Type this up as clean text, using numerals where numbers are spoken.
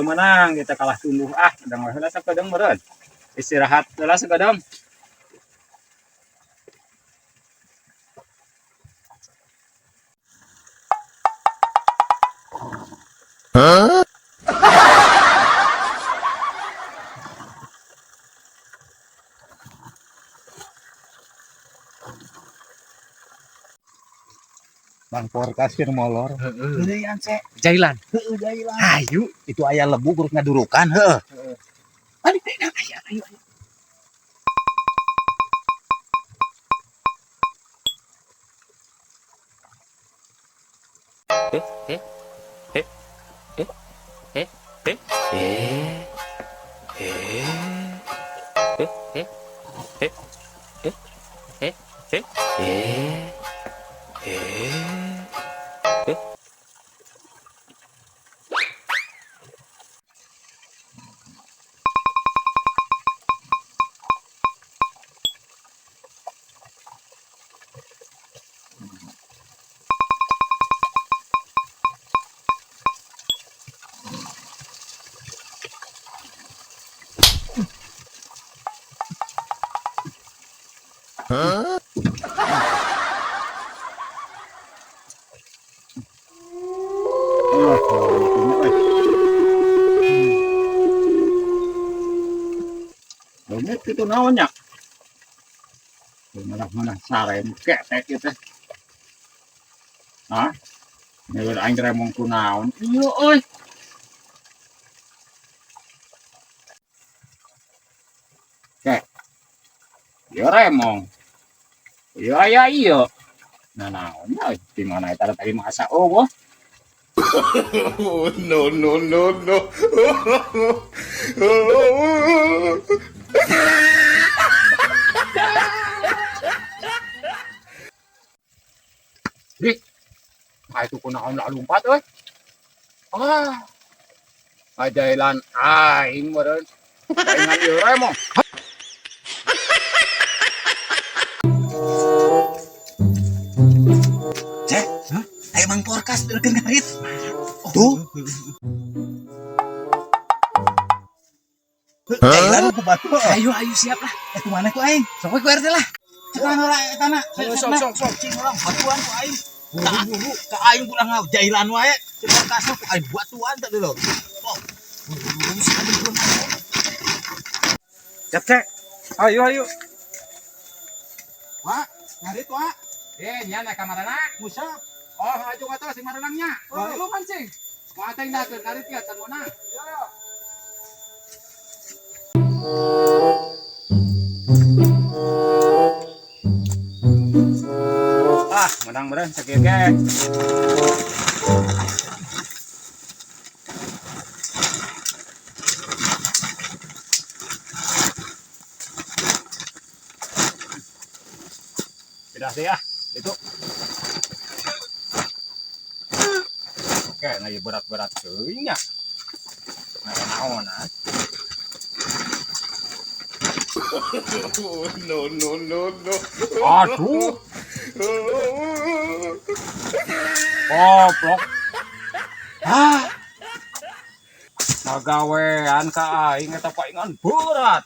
menang kita kalah tumbuh kadang heula sakadang meureun. Istirahat heula sakadang. Bang Porkas keur molor. Heeh. Jailan. Heueuh jailan. Hayu. Itu aya lebu kurang ngadurukan, heueuh. Balik deui nah, ayo. Lemet itu naon nya? Mana sarem ketek ieu teh. Hah? Nyewer aing remong ku naon? Ieu euy. Kek. Ieu remong. Ieu aya ieu. Nah naon nya di mana eta tadi masa eueuh. No, no, no, no. Itu kunaon lah lompat euy. Ajailan aing meureun. Saingan ieu remong. Cek, aya Bang Porkas deukeun ngarit. Tuh. Jailan ku batu. Ayo siap lah. Kemana ku aing? Sok ku RT lah. Cekan ora eta na. Sok. Cing urang batuan ku aing. Buru-buru ka aing kurang jailan wae. Cek Porkas ku aing batuan teh lho. Cek. Ayo. Wah, ngarit wah. Nya naik kamarana. Musap. Oh, aju atuh si marenangnya. Oh. Lu mancing. Kumaha teh dakeun karit ya tanona. Menang meureun sakieu ge. Sudah sih ya, itu. Oke, nah berat-berat teuing nya. Naon No, no, no, no. Aduh. Goblok. Pagawean ka aing eta paingan berat.